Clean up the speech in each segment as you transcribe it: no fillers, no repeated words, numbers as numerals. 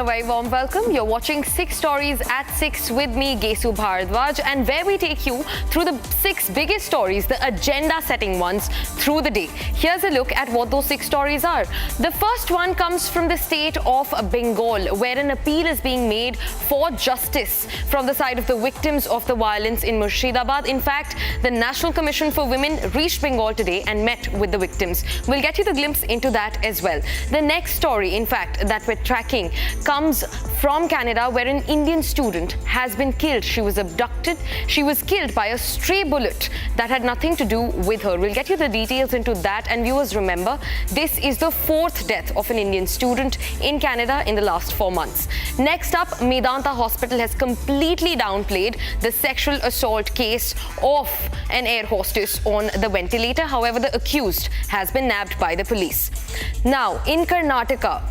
a very warm welcome. You're watching 6 Stories at 6 with me, Gesu Bharadwaj, and where we take you through the 6 biggest stories, the agenda-setting ones, through the day. Here's a look at what those 6 stories are. The first one comes from the state of Bengal, where an appeal is being made for justice from the side of the victims of the violence in Murshidabad. In fact, the National Commission for Women reached Bengal today and met with the victims. We'll get you the glimpse into that as well. The next story, in fact, that we're tracking comes from Canada, where an Indian student has been killed. She was abducted. She was killed by a stray bullet that had nothing to do with her. We'll get you the details into that. And viewers, remember, this is the 4th death of an Indian student in Canada in the last 4 months. Next up, Midanta Hospital has completely downplayed the sexual assault case of an air hostess on the ventilator. However, the accused has been nabbed by the police. Now, in Karnataka,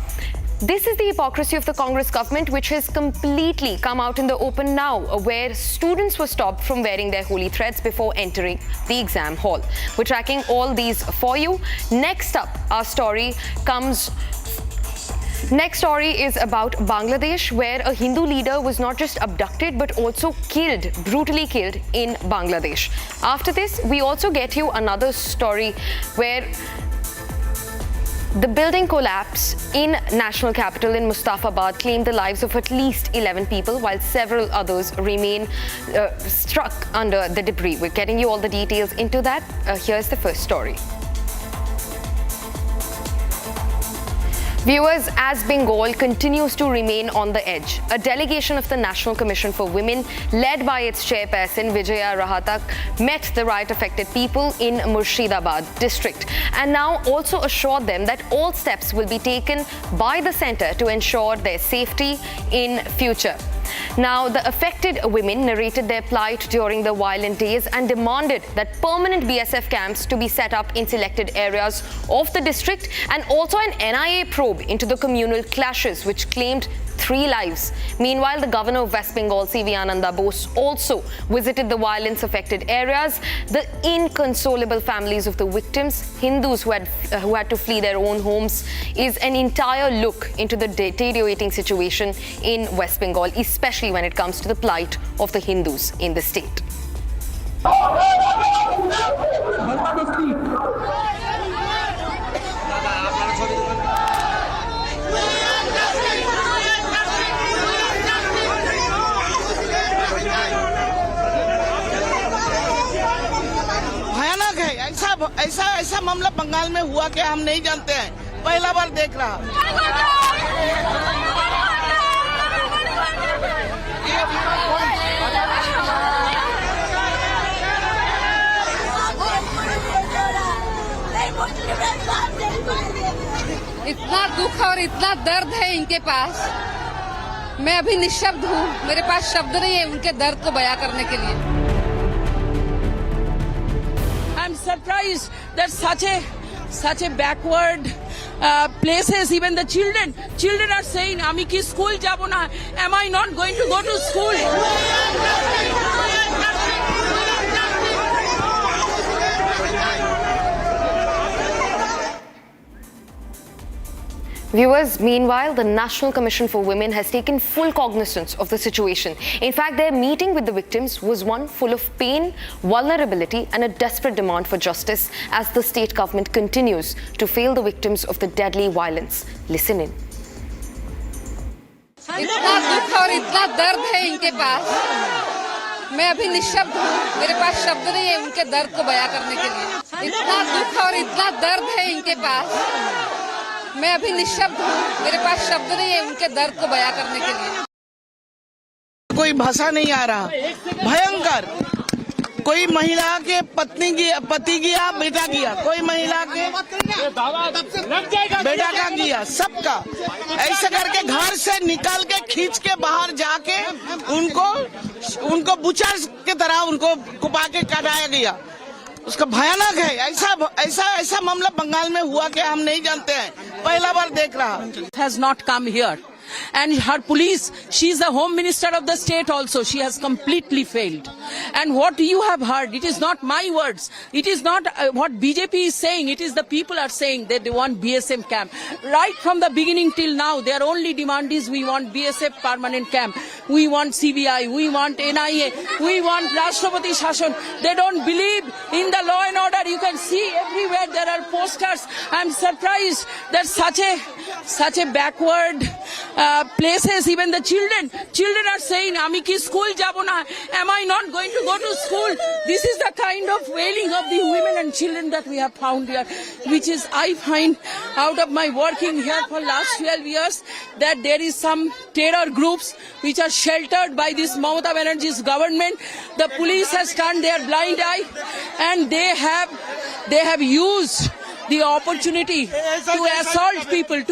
this is the hypocrisy of the Congress government, which has completely come out in the open now, where students were stopped from wearing their holy threads before entering the exam hall. We're tracking all these for you. Next up, our story Next story is about Bangladesh, where a Hindu leader was not just abducted but also killed, brutally killed in Bangladesh. After this, we also get you another story where the building collapse in national capital in Murshidabad claimed the lives of at least 11 people, while several others remain struck under the debris. We're getting you all the details into that. Here's the first story. Viewers, as Bengal continues to remain on the edge, a delegation of the National Commission for Women, led by its chairperson Vijaya Rahatkar, met the riot-affected people in Murshidabad district and now also assured them that all steps will be taken by the centre to ensure their safety in future. Now, the affected women narrated their plight during the violent days and demanded that permanent BSF camps to be set up in selected areas of the district, and also an NIA probe into the communal clashes which claimed 3 lives. Meanwhile, the Governor of West Bengal, Ananda Bose, also visited the violence-affected areas. The inconsolable families of the victims, Hindus who had to flee their own homes, is an entire look into the deteriorating situation in West Bengal, especially when it comes to the plight of the Hindus in the state. ऐसा मामला बंगाल में हुआ क्या हम नहीं जानते हैं, पहला बार देख रहा। इतना दुख और इतना दर्द है इनके पास, मैं अभी निशब्द हूँ, मेरे पास शब्द नहीं है उनके दर्द को बयां करने के लिए। I'm surprised that such a backward places, even the children are saying, "Ami ki school jabo na? Am I not going to go to school?" Viewers, meanwhile, the National Commission for Women has taken full cognizance of the situation. In fact, their meeting with the victims was one full of pain, vulnerability, and a desperate demand for justice as the state government continues to fail the victims of the deadly violence. Listen in. इतना दुख और इतना दर्द है इनके पास, मैं अभी निशब्द हूँ, मेरे पास शब्द नहीं है उनके दर्द को बयां करने के लिए। इतना दुख और इतना दर्द है इनके पास, मैं अभी निशब्द हूँ, मेरे पास शब्द नहीं है उनके दर्द को बयां करने के लिए। कोई भाषा नहीं आ रहा, भयंकर। कोई महिला के पति गया, बेटा गया, कोई महिला के बेटा का गया, सबका ऐसा करके घर से निकाल के खींच के बाहर जाके उनको बुचर के तरह उनको कुपा के काटाया गया। उसका भयानक है। ऐसा मामला बंगाल में हुआ क्या हम नहीं जानते हैं, पहला बार देख रहा। Has not come here. and her police. She's the home minister of the state also. She has completely failed. And what you have heard, it is not my words. It is not what BJP is saying. It is the people are saying that they want BSF camp. Right from the beginning till now, their only demand is we want BSF permanent camp. We want CBI. We want NIA. We want Rashtrapati Shashan. They don't believe in the law and order. You can see everywhere there are posters. I'm surprised that such a backward places, even the children are saying, "Ami ki school jabo na? Am I not going to go to school?" This is the kind of wailing of the women and children that we have found here, which is, I find out of my working here for last 12 years, that there is some terror groups which are sheltered by this Mamata Banerjee's government. The police has turned their blind eye, and they have used the opportunity to assault people,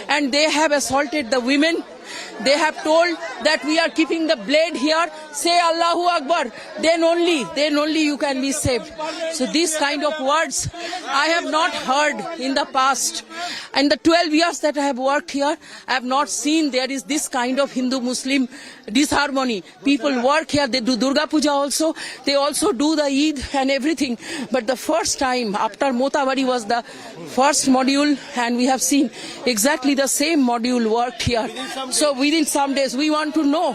and they have assaulted the women. They have told that we are keeping the blade here. Say Allahu Akbar. Then only you can be saved. So these kind of words I have not heard in the past. In the 12 years that I have worked here, I have not seen there is this kind of Hindu-Muslim disharmony. People work here. They do Durga Puja also. They also do the Eid and everything. But the first time after Motawari was the first module, and we have seen exactly the same module worked here. So within some days, we want to know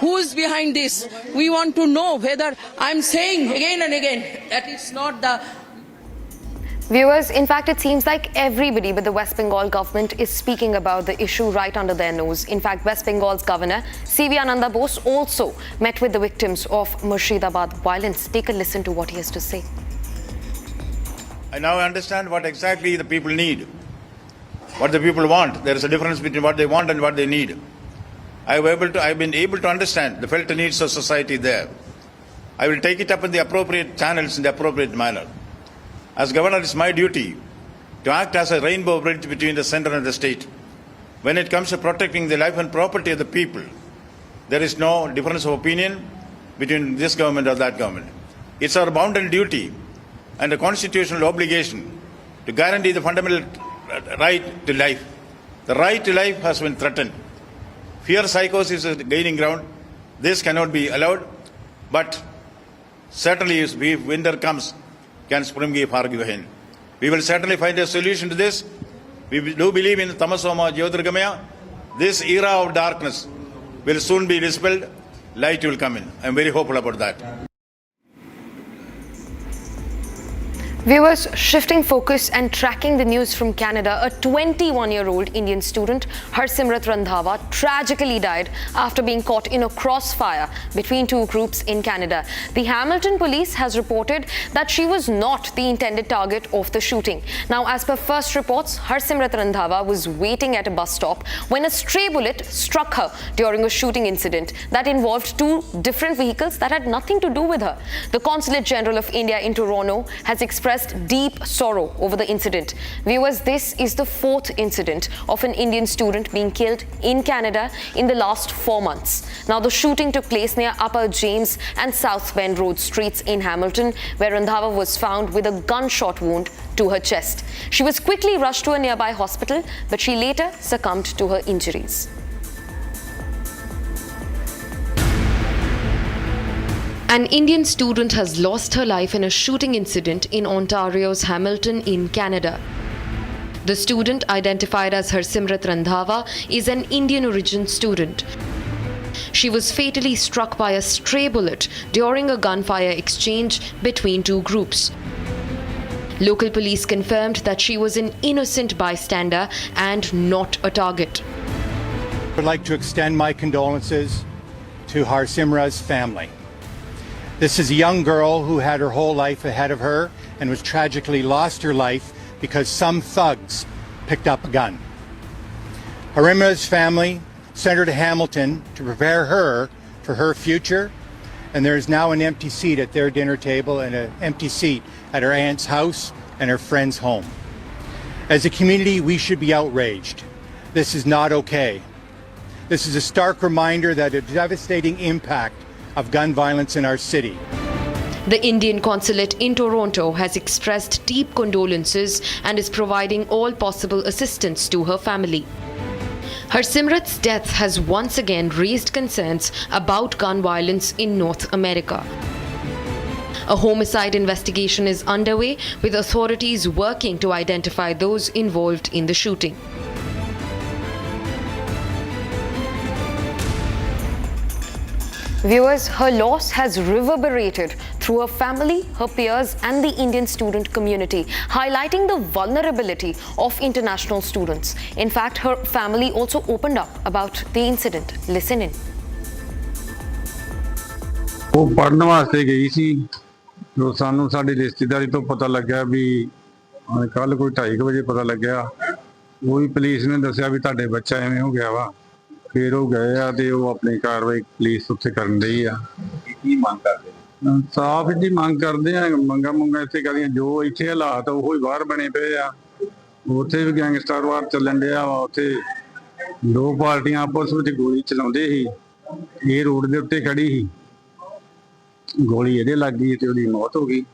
who is behind this. We want to know whether, I'm saying again and again, that it's not the... Viewers, in fact, it seems like everybody but the West Bengal government is speaking about the issue right under their nose. In fact, West Bengal's governor, CV Ananda Bose, also met with the victims of Murshidabad violence. Take a listen to what he has to say. I now understand what exactly the people need, what the people want. There is a difference between what they want and what they need. I've been able to understand the felt needs of society there. I will take it up in the appropriate channels in the appropriate manner. As governor, it's my duty to act as a rainbow bridge between the center and the state. When it comes to protecting the life and property of the people, there is no difference of opinion between this government or that government. It's our bounden duty and a constitutional obligation to guarantee the fundamental right to life. The right to life has been threatened. Fear psychosis is gaining ground. This cannot be allowed. But certainly, if winter comes, can spring give Hargivahin. We will certainly find a solution to this. We do believe in Tamasoma Jyotirgamaya. This era of darkness will soon be dispelled. Light will come in. I am very hopeful about that. Viewers, shifting focus and tracking the news from Canada, a 21-year-old Indian student, Harsimrat Randhawa, tragically died after being caught in a crossfire between two groups in Canada. The Hamilton police has reported that she was not the intended target of the shooting. Now, as per first reports, Harsimrat Randhawa was waiting at a bus stop when a stray bullet struck her during a shooting incident that involved two different vehicles that had nothing to do with her. The Consulate General of India in Toronto has expressed deep sorrow over the incident. Viewers, this is the fourth incident of an Indian student being killed in Canada in the last 4 months. Now, the shooting took place near Upper James and South Bend Road streets in Hamilton, where Randhawa was found with a gunshot wound to her chest. She was quickly rushed to a nearby hospital, but she later succumbed to her injuries. An Indian student has lost her life in a shooting incident in Ontario's Hamilton in Canada. The student, identified as Harsimrat Randhawa, is an Indian origin student. She was fatally struck by a stray bullet during a gunfire exchange between two groups. Local police confirmed that she was an innocent bystander and not a target. I would like to extend my condolences to Harsimrat's family. This is a young girl who had her whole life ahead of her and was tragically lost her life because some thugs picked up a gun. Harsimrat's family sent her to Hamilton to prepare her for her future, and there is now an empty seat at their dinner table and an empty seat at her aunt's house and her friend's home. As a community, we should be outraged. This is not okay. This is a stark reminder that a devastating impact of gun violence in our city. The Indian consulate in Toronto has expressed deep condolences and is providing all possible assistance to her family. Harsimrat's death has once again raised concerns about gun violence in North America. A homicide investigation is underway, with authorities working to identify those involved in the shooting. Viewers, her loss has reverberated through her family, her peers and the Indian student community, highlighting the vulnerability of international students. In fact, her family also opened up about the incident. Listen in. वो पढ़ने वास्ते गई सी तो सानू साडी रिश्तेदारी तो पता लग्या भी कल कोई 2:30 बजे पता लग्या वही पुलिस ने दस्या भी तुहाडे बच्चा एवें हो गया वा फिर वो गए आ ते वो अपनी कार्रवाई पुलिस उत्थे करन रही आ की मांग करदे साफ जी मांग करदे आ मंगा इत्थे करियां जो इत्थे हालात ओहो ही बाहर बने पे आ उत्थे भी गैंगस्टर वार चलन दिया वा उत्थे दो पार्टियां आपस विच गोली चलाउंदे ही ये रोड दे उत्ते खड़ी ही गोली ਇਹਦੇ ਲੱਗ ਗਈ ਤੇ ਉਹਦੀ ਮੌਤ ਹੋ ਗਈ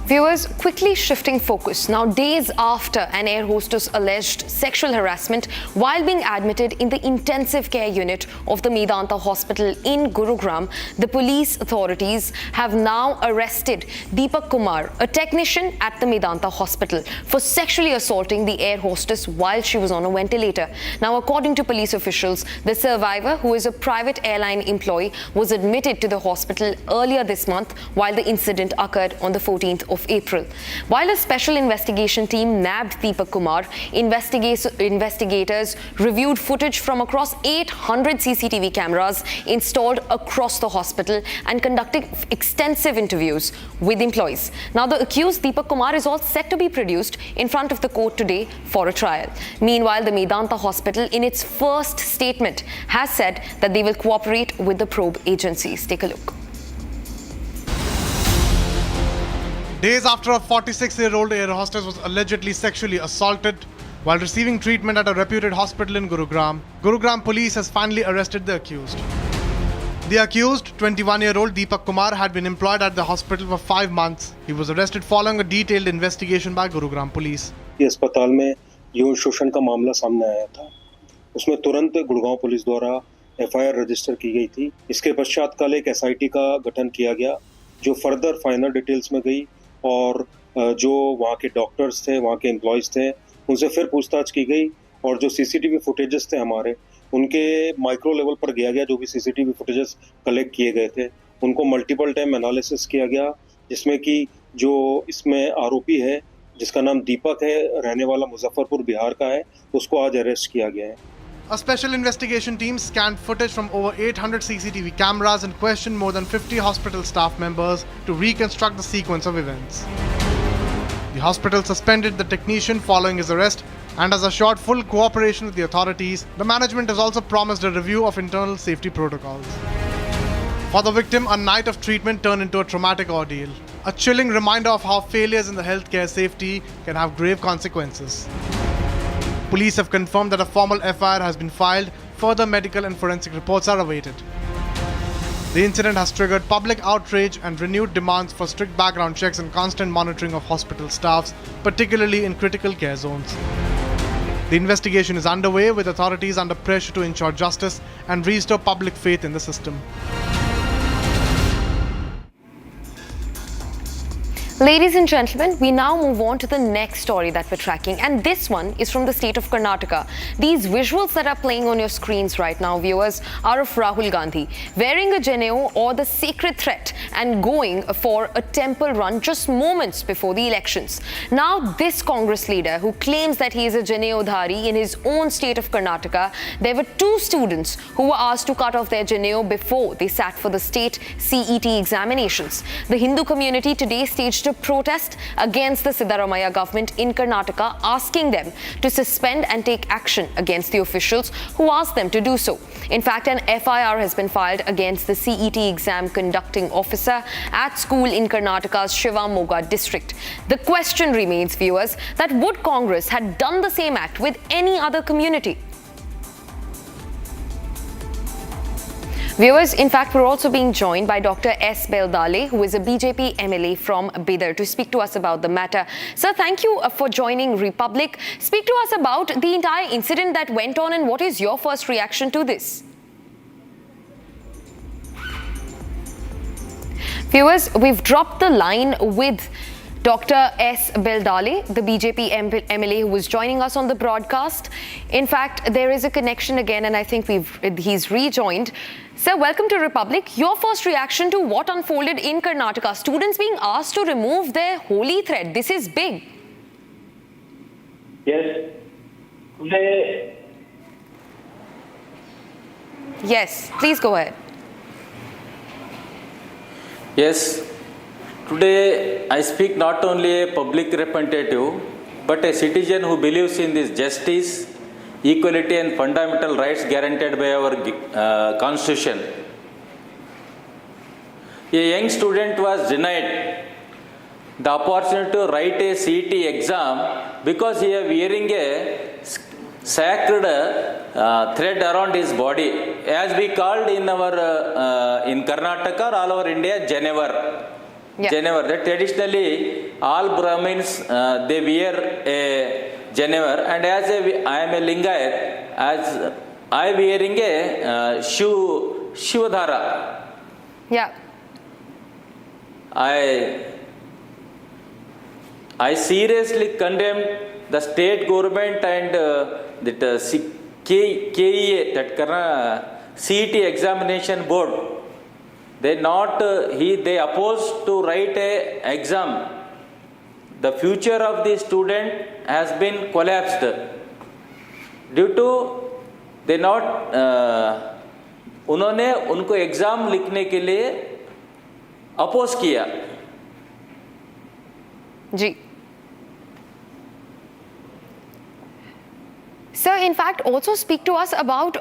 Viewers, quickly shifting focus. Now, days after an air hostess alleged sexual harassment while being admitted in the intensive care unit of the Midanta hospital in Gurugram, the police authorities have now arrested Deepak Kumar, a technician at the Midanta hospital, for sexually assaulting the air hostess while she was on a ventilator. Now, according to police officials, the survivor, who is a private airline employee, was admitted to the hospital earlier this month while the incident occurred on the 14th of April. While a special investigation team nabbed Deepak Kumar, investigators reviewed footage from across 800 CCTV cameras installed across the hospital and conducted extensive interviews with employees. Now, the accused Deepak Kumar is all set to be produced in front of the court today for a trial. Meanwhile, the Midanta hospital, in its first statement, has said that they will cooperate with the probe agencies. Take a look. Days after a 46-year-old air hostess was allegedly sexually assaulted while receiving treatment at a reputed hospital in Gurugram, Gurugram police has finally arrested the accused. The accused, 21-year-old Deepak Kumar, had been employed at the hospital for 5 months. He was arrested following a detailed investigation by Gurugram police. इस अस्पताल में यौन शोषण का मामला सामने आया था। उसमें तुरंत गुड़गांव पुलिस द्वारा FIR रजिस्टर की गई थी। इसके पश्चात कल एक SIT का गठन किया गया जो फर्दर फाइनल डिटेल्स में गई और जो वहाँ के डॉक्टर्स थे, वहाँ के एम्प्लॉयज़ थे, उनसे फिर पूछताछ की गई और जो CCTV फुटेजेस थे हमारे, उनके माइक्रो लेवल पर गया गया। जो भी CCTV फुटेजेस कलेक्ट किए गए थे उनको मल्टीपल टाइम एनालिसिस किया गया, जिसमें कि जो इसमें आरोपी है जिसका नाम दीपक है, रहने वाला मुजफ्फरपुर बिहार का है, उसको आज अरेस्ट किया गया है। A special investigation team scanned footage from over 800 CCTV cameras and questioned more than 50 hospital staff members to reconstruct the sequence of events. The hospital suspended the technician following his arrest and has assured full cooperation with the authorities. The management has also promised a review of internal safety protocols. For the victim, a night of treatment turned into a traumatic ordeal. A chilling reminder of how failures in the healthcare safety can have grave consequences. Police have confirmed that a formal FIR has been filed. Further medical and forensic reports are awaited. The incident has triggered public outrage and renewed demands for strict background checks and constant monitoring of hospital staffs, particularly in critical care zones. The investigation is underway, with authorities under pressure to ensure justice and restore public faith in the system. Ladies and gentlemen, we now move on to the next story that we're tracking, and this one is from the state of Karnataka. These visuals that are playing on your screens right now, viewers, are of Rahul Gandhi wearing a janeo or the sacred threat and going for a temple run just moments before the elections. Now, this Congress leader, who claims that he is a janeodhari in his own state of Karnataka, there were 2 students who were asked to cut off their janeo before they sat for the state CET examinations. The Hindu community today staged a protest against the Siddaramaiah government in Karnataka, asking them to suspend and take action against the officials who asked them to do so. In fact, an FIR has been filed against the CET exam conducting officer at school in Karnataka's Shivamoga district. The question remains, viewers, that would Congress had done the same act with any other community? Viewers, in fact, we're also being joined by Dr. S. Beldale, who is a BJP MLA from Bidar, to speak to us about the matter. Sir, thank you for joining Republic. Speak to us about the entire incident that went on and what is your first reaction to this? Viewers, we've dropped the line with Dr. S. Beldale, the BJP MLA who was joining us on the broadcast. In fact, there is a connection again, and I think he's rejoined. Sir, welcome to Republic. Your first reaction to what unfolded in Karnataka? Students being asked to remove their holy thread. This is big. Yes. Today. Yes, please go ahead. Yes. Today, I speak not only a public representative, but a citizen who believes in this justice, equality and fundamental rights guaranteed by our constitution. A young student was denied the opportunity to write a CET exam because he is wearing a sacred thread around his body, as we called in our in Karnataka, all over India, Janevar. Yeah. Janevar. That traditionally all Brahmins they wear a Janevar, and as I am a Lingayat, as I wearing a Shivadhara. Yeah. I seriously condemn the state government and that KEA, that CET examination board. They opposed to write a exam. The future of the student has been collapsed due to they not उन्होंने उनको exam लिखने के लिए oppose किया. जी. Sir, in fact, also speak to us about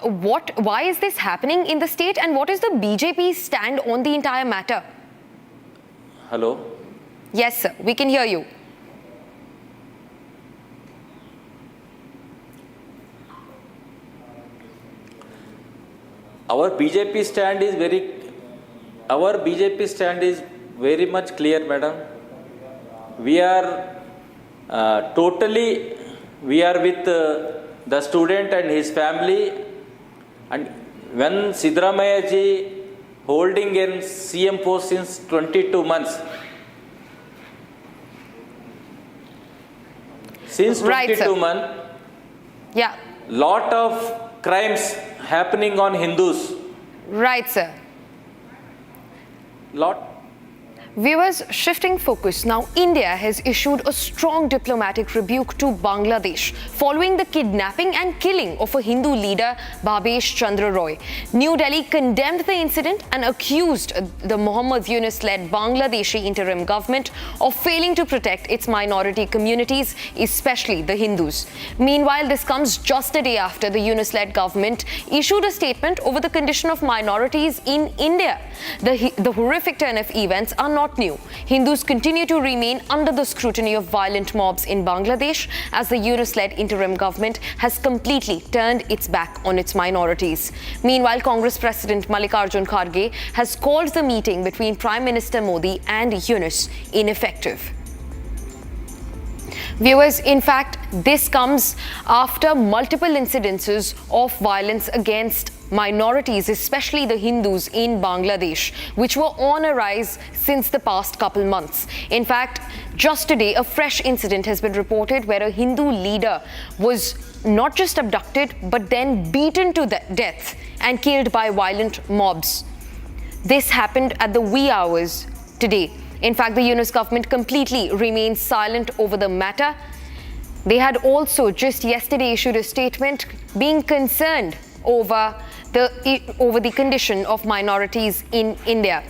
why is this happening in the state and what is the BJP's stand on the entire matter? Hello? Yes, sir. We can hear you. Our BJP stand is very much clear, madam. We are we are with the student and his family, and when Siddaramaiah ji holding in CM post since 22 months. Since 22 months, yeah, lot of crimes happening on Hindus. Right, sir. Lot. Viewers, shifting focus now, India has issued a strong diplomatic rebuke to Bangladesh following the kidnapping and killing of a Hindu leader, Bhabesh Chandra Roy. New Delhi condemned the incident and accused the Mohammad Yunus-led Bangladeshi interim government of failing to protect its minority communities, especially the Hindus. Meanwhile, this comes just a day after the Yunus-led government issued a statement over the condition of minorities in India. The horrific turn of events are not new. Hindus continue to remain under the scrutiny of violent mobs in Bangladesh as the Yunus-led interim government has completely turned its back on its minorities. Meanwhile, Congress President Mallikarjun Kharge has called the meeting between Prime Minister Modi and Yunus ineffective. Viewers, in fact, this comes after multiple incidences of violence against minorities, especially the Hindus in Bangladesh, which were on a rise since the past couple months. In fact, just today, a fresh incident has been reported where a Hindu leader was not just abducted, but then beaten to death and killed by violent mobs. This happened at the wee hours today. In fact, the Yunus government completely remains silent over the matter. They had also just yesterday issued a statement being concerned over the condition of minorities in India.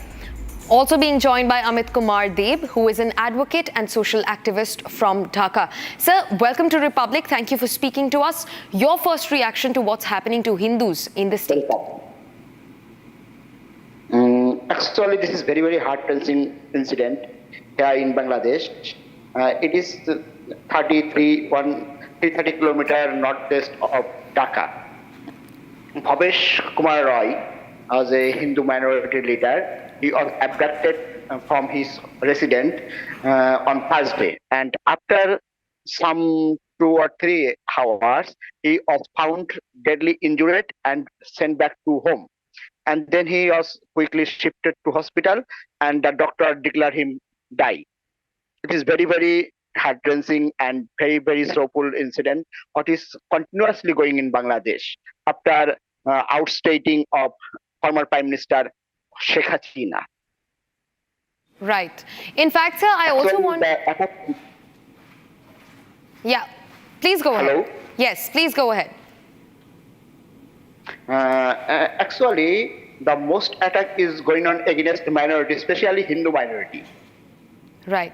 Also being joined by Amit Kumar Deb, who is an advocate and social activist from Dhaka. Sir, welcome to Republic. Thank you for speaking to us. Your first reaction to what's happening to Hindus in the state? Actually, this is very, very heart-wrenching incident here in Bangladesh. It is 330 kilometers northwest of Dhaka. Bhabesh Kumar Roy as a Hindu minority leader. He was abducted from his residence on Thursday, and after some 2 or 3 hours, he was found deadly injured and sent back to home. And then he was quickly shifted to hospital, and the doctor declared him die. It is very, very heart-wrenching and very, very sorrowful incident. What is continuously going in Bangladesh after outstating of former Prime Minister Sheikh Hasina. Right. In fact, sir, I also want... Yeah, please go ahead. Hello? Yes, please go ahead. Actually, the most attack is going on against the minority, especially Hindu minority. Right.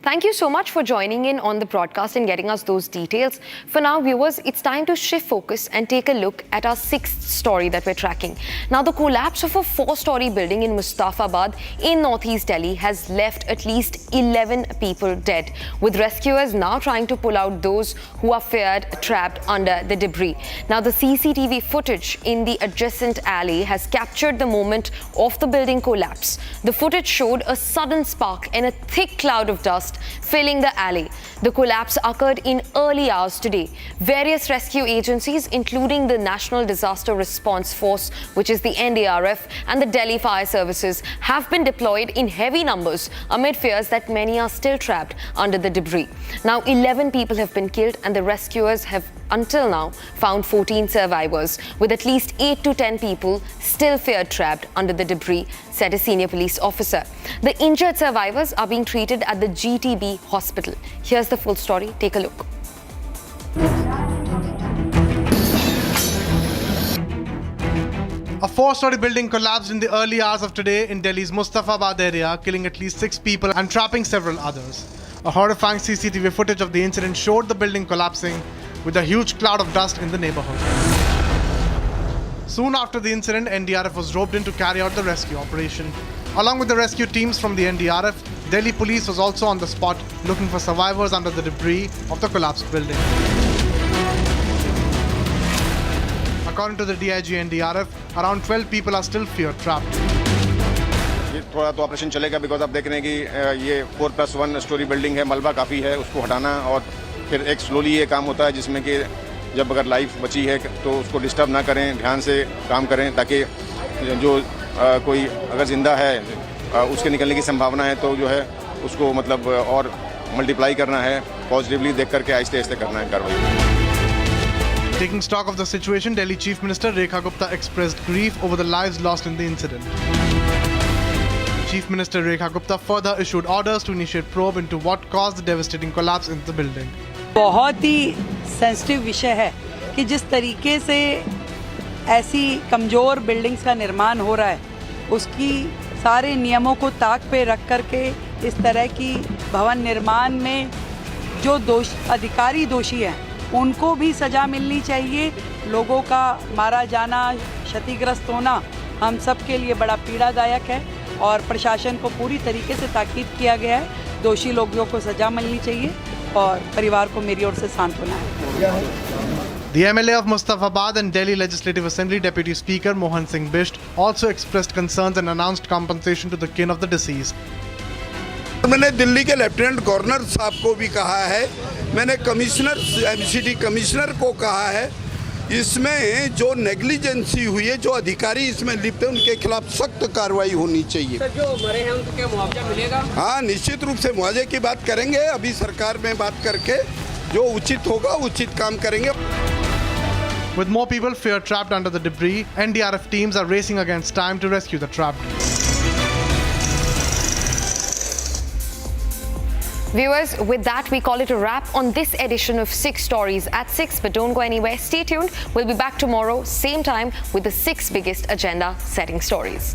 Thank you so much for joining in on the broadcast and getting us those details. For now, viewers, it's time to shift focus and take a look at our 6th story that we're tracking. Now, the collapse of a 4-story building in Murshidabad in northeast Delhi has left at least 11 people dead, with rescuers now trying to pull out those who are feared trapped under the debris. Now, the CCTV footage in the adjacent alley has captured the moment of the building collapse. The footage showed a sudden spark and a thick cloud of dust filling the alley. The collapse occurred in early hours today. Various rescue agencies, including the National Disaster Response Force, which is the NDRF, and the Delhi Fire Services, have been deployed in heavy numbers amid fears that many are still trapped under the debris. Now, 11 people have been killed, and the rescuers have until now found 14 survivors, with at least 8 to 10 people still feared trapped under the debris, said a senior police officer. The injured survivors are being treated at the GTB hospital. Here's the full story. Take a look. A 4-story building collapsed in the early hours of today in Delhi's Mustafabad area, killing at least 6 people and trapping several others. A horrifying CCTV footage of the incident showed the building collapsing with a huge cloud of dust in the neighborhood. Soon after the incident, NDRF was roped in to carry out the rescue operation. Along with the rescue teams from the NDRF, Delhi police was also on the spot looking for survivors under the debris of the collapsed building. According to the DIG NDRF, around 12 people are still fear trapped. ये थोड़ा तो operation चलेगा because आप देख रहे हैं कि ये 4+1 स्टोरी बिल्डिंग है, मलबा काफ़ी है, उसको हटाना और फिर एक स्लोली ये काम होता है जिसमें कि जब अगर लाइफ बची है तो उसको डिस्टर्ब ना करें, ध्यान से काम करें ताकि जो कोई अगर जिंदा है उसके निकलने की संभावना है तो जो है उसको मतलब और मल्टीप्लाई करना है, पॉजिटिवली देख करके आहिस्ते आहिस्ते करना है कार्रवाई. Taking stock of the situation, Delhi Chief Minister Rekha Gupta expressed grief over the lives lost in the incident. Chief Minister Rekha Gupta further issued orders to initiate probe into what caused the devastating collapse in the building. बहुत ही sensitive विषय है कि जिस तरीके से ऐसी कमज़ोर buildings का निर्माण हो रहा है, उसकी सारे नियमों को ताक पे रख करके इस तरह की भवन निर्माण में जो अधिकारी दोषी हैं उनको भी सज़ा मिलनी चाहिए. लोगों का मारा जाना, क्षतिग्रस्त होना हम सब के लिए बड़ा पीड़ादायक है और प्रशासन को पूरी तरीके से ताकीद किया गया है. दोषी लोगों को सज़ा मिलनी चाहिए और परिवार को मेरी ओर से सांत्वना है. The MLA of Mustafabad and Delhi Legislative Assembly Deputy Speaker Mohan Singh Bisht also expressed concerns and announced compensation to the kin of the deceased. मैंने दिल्ली के लेफ्टिनेंट गवर्नर साहब को भी कहा है, मैंने कमिश्नर MCD कमिश्नर को कहा है, इसमें जो नेग्लिजेंसी हुई है, जो अधिकारी इसमें लिप्त है उनके खिलाफ सख्त कार्रवाई होनी चाहिए. सर, जो मरे हैं उनको क्या मुआवजा मिलेगा? हाँ, निश्चित रूप से मुआवजे की बात करेंगे. अभी सरकार में बात करके जो उचित होगा उचित काम करेंगे. With more people fear trapped under the debris, NDRF teams are racing against time to rescue the trapped. Viewers, with that, we call it a wrap on this edition of 6 Stories at 6. But don't go anywhere. Stay tuned. We'll be back tomorrow, same time, with the 6 biggest agenda-setting stories.